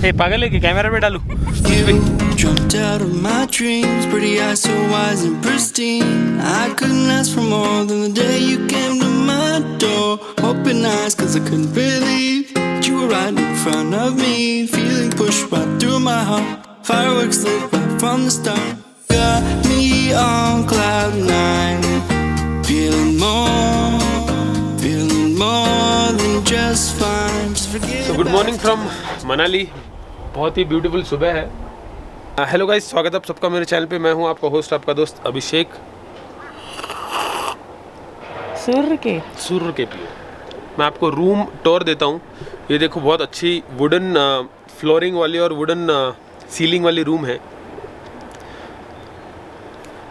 हे पागल है कि कैमरा पे डालू? Jumped out of my dreams, pretty eyes so wise and pristine. I couldn't ask for more than the day you came to my door. Open eyes, cause I couldn't believe that you were right in front of me. Feeling pushed right through my heart. Fireworks lit right from the start. Got me on cloud nine. Feeling more than just fine. Just forget. So good morning from Manali. बहुत ही beautiful सुबह है। Hello guys, स्वागत है आप सबका मेरे channel पे। मैं हूं आपका होस्ट, आपका दोस्त अभिषेक। सुर के पियो। मैं आपको रूम टूर देता हूं। ये देखो, बहुत अच्छी वुडन फ्लोरिंग वाली और वुडन सीलिंग वाली रूम है।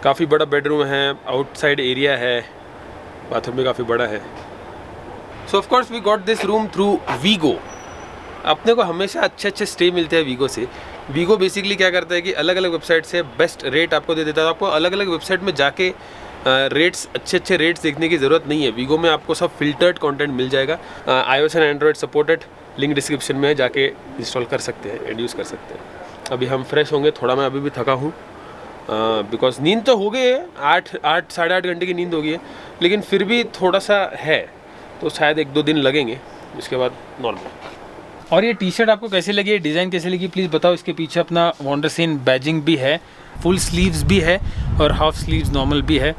काफ़ी बड़ा बेडरूम है, आउटसाइड एरिया है, बाथरूम भी काफ़ी बड़ा है। So of course we got this room through Wego. अपने को हमेशा अच्छे स्टे मिलते हैं वीगो से। वीगो बेसिकली क्या करता है कि अलग अलग वेबसाइट से बेस्ट रेट आपको दे देता है। आपको अलग अलग वेबसाइट में जाके रेट्स अच्छे रेट्स देखने की ज़रूरत नहीं है। वीगो में आपको सब फिल्टर्ड कंटेंट मिल जाएगा। iOS and Android supported. Link description में जाके इंस्टॉल कर सकते हैं एंड यूज़ कर सकते हैं। अभी हम फ्रेश होंगे। थोड़ा मैं अभी भी थका हूँ बिकॉज नींद तो हो गई है, 8-8.5 घंटे की नींद हो गई है, लेकिन फिर भी थोड़ा सा है, तो शायद 1-2 दिन लगेंगे, उसके बाद नॉर्मल। और ये टी शर्ट आपको कैसी लगी, डिज़ाइन कैसी लगी, प्लीज़ बताओ। इसके पीछे अपना वॉन्डरसिन बैजिंग भी है, फुल स्लीव्स भी है और हाफ स्लीव्स नॉर्मल भी है।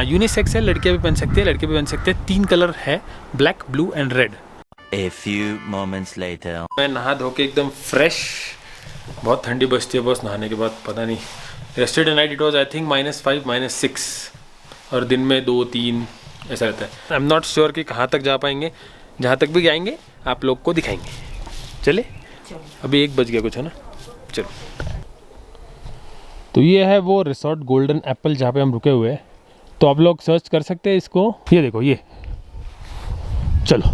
यूनिसेक्स है, लड़कियाँ भी पहन सकते हैं, लड़के भी पहन सकते हैं। 3 कलर है, black, blue and red. A few moments later. मैं नहा धो के एकदम फ्रेश। बहुत ठंडी बजती है बस नहाने के बाद, पता नहीं। Yesterday night it was I think -5 -6 और दिन में 2-3 ऐसा रहता है। आई एम नॉट श्योर कि कहाँ तक जा पाएंगे। जहाँ तक भी जाएंगे आप लोग को दिखाएंगे। चले, अभी 1 बज गया कुछ है ना। चलो, तो ये है वो रिसोर्ट गोल्डन एप्पल जहाँ पे हम रुके हुए हैं। तो आप लोग सर्च कर सकते हैं इसको। ये देखो, ये चलो।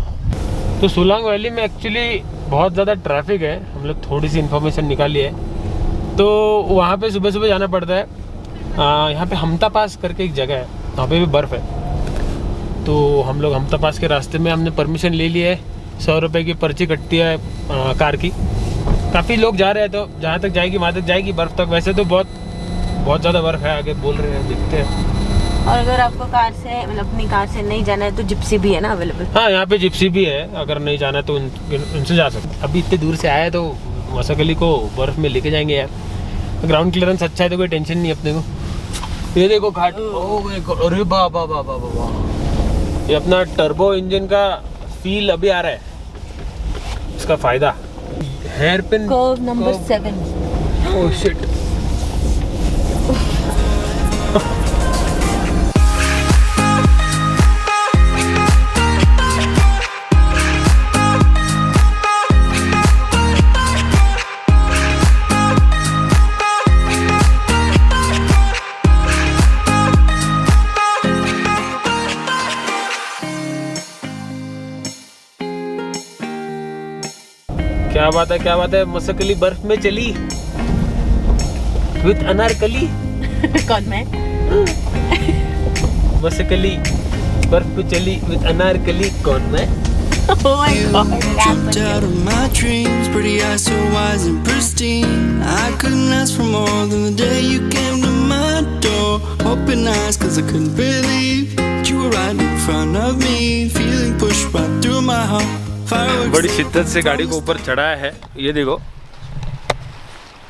तो सोलांग वैली में एक्चुअली बहुत ज़्यादा ट्रैफिक है। हम लोग थोड़ी सी इन्फॉर्मेशन निकाली है, तो वहाँ पे सुबह सुबह जाना पड़ता है। यहाँ पे हमता पास करके एक जगह है, वहाँ पे भी बर्फ़ है। तो हम लोग हमता पास के रास्ते में हमने परमिशन ले ली है। 100 रुपये की पर्ची कटती है कार की। काफ़ी लोग जा रहे हैं, तो जहाँ तक जाएगी वहाँ तक जाएगी, बर्फ़ तक। वैसे तो बहुत ज़्यादा बर्फ़ है, आगे बोल रहे हैं, देखते हैं। और अगर आपको कार से, मतलब अपनी कार से नहीं जाना है तो जिप्सी भी है ना अवेलेबल। हाँ, यहाँ पे जिप्सी भी है, अगर नहीं जाना है तो उनसे जा सकते। अभी इतने दूर से आया है तो मसकली को बर्फ़ में लेके जाएंगे यार। ग्राउंड क्लियरेंस अच्छा है तो कोई टेंशन नहीं अपने को। ये देखो घाट, अरे बाबा बाबा बाबा, ये अपना टर्बो इंजन का फील अभी आ रहा है, इसका फ़ायदा। Hairpin curve number 7। Oh shit. क्या बात है। मसकली बर्फ में चली विद अनारकली। कौन मैं? मसकली बर्फ पे चली विद अनारकली, कौन मैं? Oh my God, Jumped out of my dreams, pretty eyes so wise and pristine. I couldn't ask for more than the day you came to my door. Open eyes, cause I couldn't believe that you were right in front of me. Feeling pushed right through my heart. बड़ी शिद्दत से गाड़ी को ऊपर चढ़ाया है। ये देखो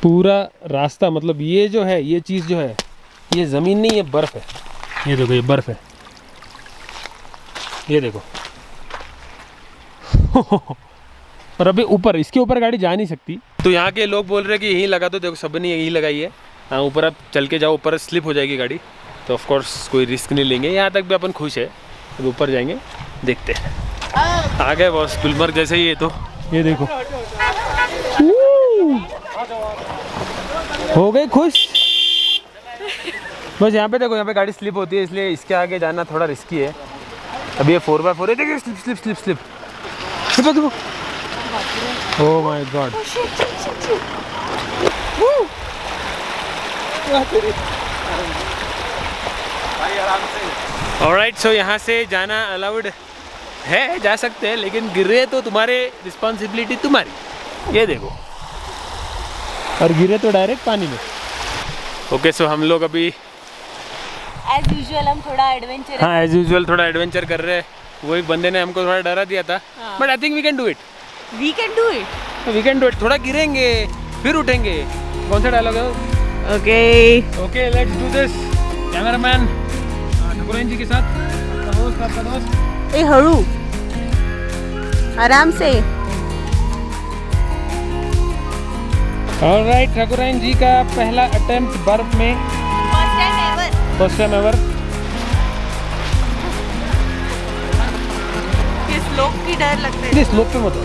पूरा रास्ता, मतलब ये जो है, ये चीज़ जो है, ये ज़मीन नहीं, ये बर्फ़ है। ये देखो, ये बर्फ़ है, ये देखो। और अभी ऊपर, इसके ऊपर गाड़ी जा नहीं सकती। तो यहाँ के लोग बोल रहे हैं कि यहीं लगा दो। देखो, सब ने यहीं लगाई है। हाँ, ऊपर आप चल के जाओ, ऊपर स्लिप हो जाएगी गाड़ी, तो ऑफ कोर्स कोई रिस्क नहीं लेंगे। यहाँ तक भी अपन खुश है, अब ऊपर जाएंगे, देखते हैं। आ गए बॉस, गुलमर्ग जैसे ही है। तो ये देखो, हो गए खुश। बस यहाँ पे देखो, यहाँ पे गाड़ी स्लिप होती है, इसलिए इसके आगे जाना थोड़ा रिस्की है। अभी ये 4x4 है, देखिए स्लिप। देखो, ओह माय गॉड। ऑलराइट, सो यहाँ से जाना अलाउड है, जा सकते हैं, लेकिन गिरे तो तुम्हारे रिस्पॉन्सिबिलिटी तुम्हारी। ये देखो, और गिरे तो डायरेक्ट पानी में। ओके, सो हम लोग अभी एज यूजुअल हम थोड़ा एडवेंचर हाँ एज यूजुअल थोड़ा एडवेंचर कर रहे हैं। वो एक बंदे ने हमको थोड़ा डरा दिया था, but I think we can do it. We can do it. थोड़ा गिरेंगे फिर उठेंगे। कौन सा डायलॉग है? Okay let's do this. Cameraman Thakuran ji के साथ आपका दोस्त। ए हड़ू, आराम से। ऑलराइट, ठाकुरन जी का पहला अटेम्प्ट बर्फ में, फर्स्ट टाइम एवर। ये स्लोप की डर लगता है। नहीं, स्लोप पे मत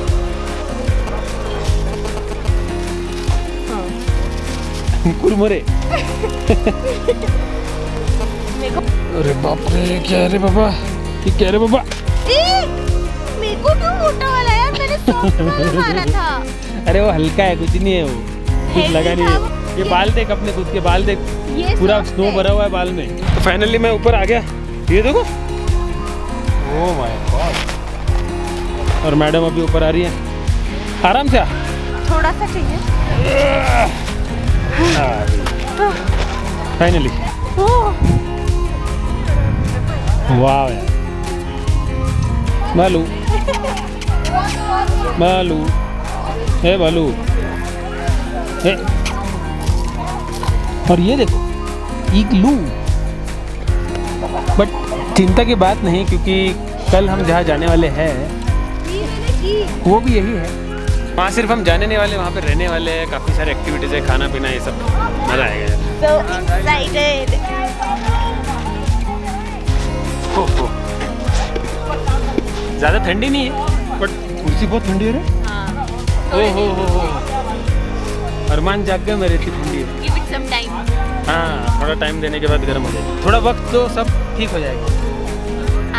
कुरमुरे। अरे बाप रे, क्या रे बाबा, ये क्या रे बाबा? मेरे को क्यों मोटा वाला यार, मैंने सॉफ्ट वाला मारा था। अरे वो हल्का है, कुछ नहीं है, वो कुछ लगा नहीं है। ये बाल देख, अपने खुद के बाल देख, पूरा स्नो भरा हुआ है बाल में। तो फाइनली मैं ऊपर आ गया, ये देखो। Oh my God. और मैडम अभी ऊपर आ रही है, आराम से आ। थोड़ा सा चाहिए। फाइनली वाह यार, बालू बालू हे बालू हे। और ये देखो इग्लू। बट चिंता की बात नहीं, क्योंकि कल हम जहाँ जाने वाले हैं वो भी यही है। वहाँ सिर्फ हम जाने नहीं वाले, वहाँ पे रहने वाले हैं। काफ़ी सारे एक्टिविटीज़ है, खाना पीना, ये सब मज़ा आएगा यार। So excited. ज़्यादा ठंडी नहीं है, बट कुर्सी बहुत ठंडी है रे। हो। अरमान जाग गए मेरे, इतनी ठंडी है। Give it some time. हाँ, थोड़ा टाइम देने के बाद गर्म हो जाएगी। थोड़ा वक्त तो सब ठीक हो जाएगा।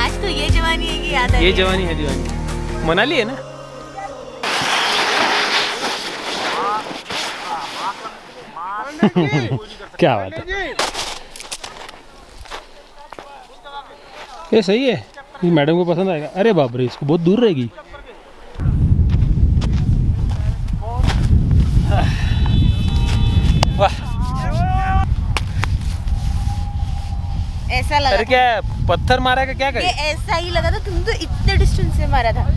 आज तो ये जवानी है कि याद है। ये जवानी है दीवानी। मनाली है ना। क्या बात है, ये सही है, ये मैडम को पसंद आएगा। अरे बाप रे, इसको बहुत दूर रहेगी। वाह, ऐसा लगा। अरे क्या पत्थर मारा का क्या करे? ये ऐसा ही लगा था, तुम तो इतने डिस्टेंस से मारा था।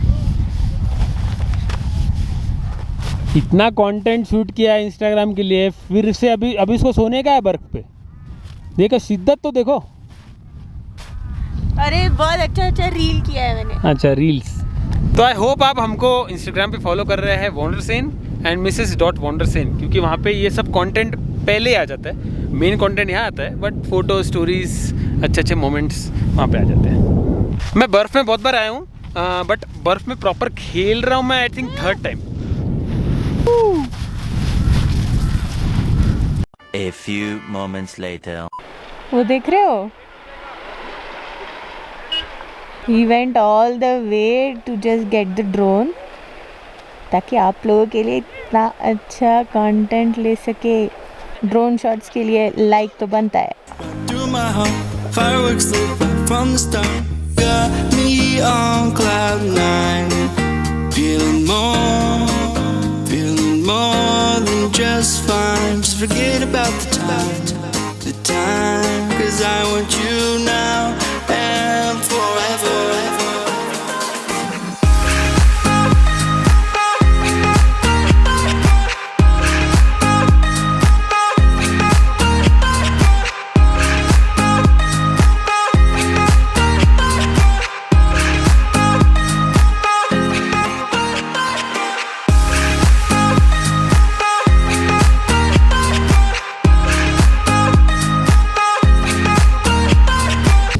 इतना कंटेंट शूट किया है इंस्टाग्राम के लिए, फिर से अभी इसको सोने का है बर्फ पे। देखो शिद्दत तो देखो। अरे बहुत अच्छा रील किया है मैंने। अच्छा, रील्स। तो आई होप आप हमको इंस्टाग्राम पे फॉलो कर रहे हैं, वॉन्डरसेन एंड Mrs.Wondersen, क्योंकि वहाँ पे ये सब कंटेंट पहले आ जाता है। मेन कंटेंट यहाँ आता है, बट फोटो स्टोरीज, अच्छे मोमेंट्स वहाँ पे आ जाते हैं। मैं बर्फ़ में बहुत बार आया हूँ, बट बर्फ़ में प्रॉपर खेल रहा हूँ मैं I think 3rd time. A few moments later. वो देख रहे हो? He went all the way to just get the drone, ताकि आप लोगों के लिए इतना अच्छा कंटेंट ले सके। ड्रोन शॉट्स के लिए लाइक तो बनता है। Through my heart, fireworks lit right from the start. Got me on cloud 9, feeling more than just fine. Just forget about the time, 'cause I want you now and forever.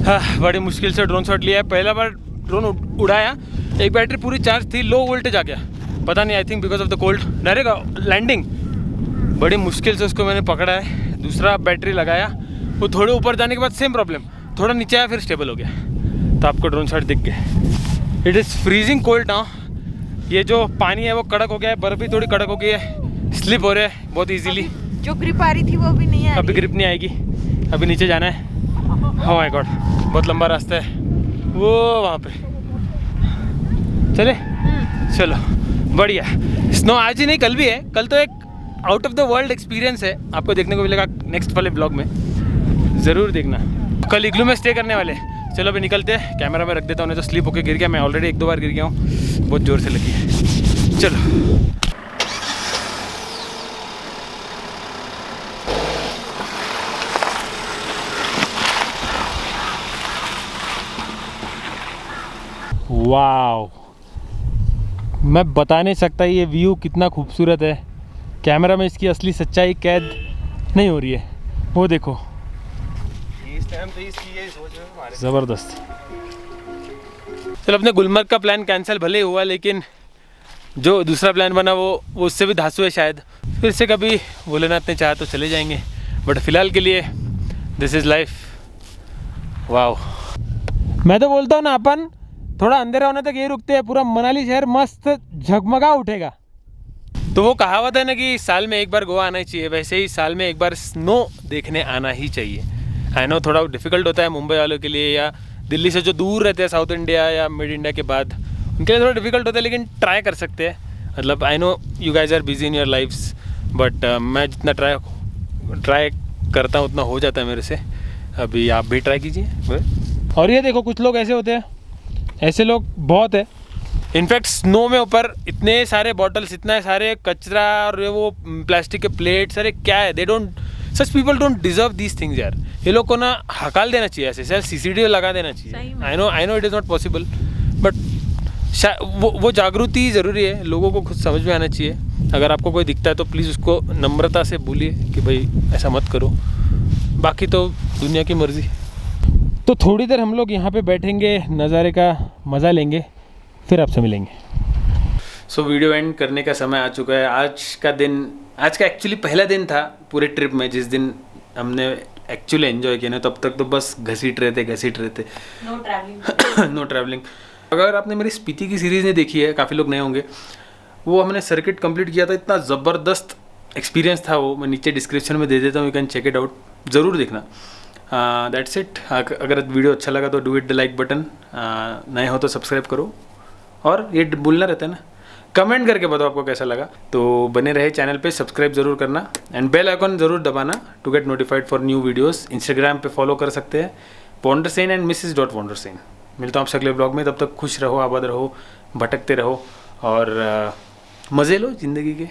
हाँ, बड़ी मुश्किल से drone shot लिया है। पहला बार drone उड़ाया, एक battery पूरी चार्ज थी, लो वोल्टेज आ गया, पता नहीं, I think because of the cold. Direct landing बड़ी मुश्किल से उसको मैंने पकड़ा है। दूसरा बैटरी लगाया, वो थोड़े ऊपर जाने के बाद सेम प्रॉब्लम, थोड़ा नीचे आया फिर स्टेबल हो गया। तो आपको ड्रोन शॉट दिख गए। It is freezing cold now. ये जो पानी है वो कड़क हो गया है, बर्फ़ भी थोड़ी कड़क हो गई है, स्लिप हो रहा है बहुत ईजीली। जो ग्रिप आ रही थी वो भी नहीं है। अभी ग्रिप नहीं आएगी, अभी नीचे जाना है। ओह माय गॉड, बहुत लंबा रास्ता है वो वहाँ पे। चले चलो बढ़िया। स्नो आज ही नहीं कल भी है, कल तो एक out of the world experience है, आपको देखने को मिलेगा नेक्स्ट वाले ब्लॉग में, ज़रूर देखना। कल इग्लू में स्टे करने वाले। चलो अभी निकलते हैं, कैमरा में रख देता हूँ, नहीं तो स्लिप होकर गिर गया, मैं ऑलरेडी 1-2 बार गिर गया हूँ, बहुत ज़ोर से लगी है। चलो वाओ, मैं बता नहीं सकता ये व्यू कितना खूबसूरत है, कैमरा में इसकी असली सच्चाई कैद नहीं हो रही है। वो देखो ज़बरदस्त। चलो अपने गुलमर्ग का प्लान कैंसिल भले ही हुआ, लेकिन जो दूसरा प्लान बना वो उससे भी धांसू है शायद। फिर से कभी भोलेनाथ ने चाहा तो चले जाएंगे, बट फिलहाल के लिए दिस इज़ लाइफ। वाओ, मैं तो बोलता हूँ ना, अपन थोड़ा अंधेरा होने तक ये रुकते हैं, पूरा मनाली शहर मस्त झगमगा उठेगा। तो वो कहावत है ना कि साल में एक बार गोवा आना ही चाहिए, वैसे ही साल में एक बार स्नो देखने आना ही चाहिए। आई नो थोड़ा डिफिकल्ट होता है मुंबई वालों के लिए, या दिल्ली से जो दूर रहते हैं साउथ इंडिया या मिड इंडिया के बाद, उनके लिए थोड़ा डिफिकल्ट होता है, लेकिन ट्राई कर सकते हैं। मतलब I know you guys are busy in your lifes, but मैं जितना ट्राई करता हूँ उतना हो जाता है मेरे से। अभी आप भी ट्राई कीजिए। और ये देखो कुछ लोग ऐसे होते हैं, ऐसे लोग बहुत है। इनफैक्ट स्नो में ऊपर इतने सारे बॉटल्स, इतना सारे कचरा और वो प्लास्टिक के प्लेट्स, अरे क्या है, they don't, such people don't deserve these things यार। ये लोग को ना हकाल देना चाहिए, ऐसे शायद CCTV लगा देना चाहिए। I know it is not possible, but वो जागृति ज़रूरी है, लोगों को खुद समझ में आना चाहिए। अगर आपको कोई दिखता है तो प्लीज़ उसको नम्रता से बोलिए कि भाई ऐसा मत करो, बाकी तो दुनिया की मर्ज़ी। तो थोड़ी देर हम लोग यहाँ पे बैठेंगे, नज़ारे का मज़ा लेंगे, फिर आपसे मिलेंगे। सो वीडियो एंड करने का समय आ चुका है। आज का एक्चुअली पहला दिन था पूरे ट्रिप में, जिस दिन हमने एक्चुअली एंजॉय किया ना, तब तक तो बस घसीट रहे थे। Know travelling. अगर आपने मेरी स्पीति की सीरीज़ नहीं देखी है, काफ़ी लोग नए होंगे, वो हमने सर्किट कंप्लीट किया था, इतना ज़बरदस्त एक्सपीरियंस था वो। मैं नीचे डिस्क्रिप्शन में दे देता हूँ, you can check it out, ज़रूर देखना। That's it. अगर वीडियो अच्छा लगा तो do it the like button, नए हो तो सब्सक्राइब करो, और ये बोलना रहता है ना, कमेंट करके बताओ आपको कैसा लगा। तो बने रहे चैनल पे, सब्सक्राइब जरूर करना, एंड बेल आइकन जरूर दबाना to get notified for new videos. Instagram पे फॉलो कर सकते हैं, वंडरसेन एंड Mrs.Wondersen। मिलता हूँ आपसे अगले ब्लॉग में, तब तक खुश रहो, आबाद रहो, भटकते रहो, और मज़े लो ज़िंदगी के।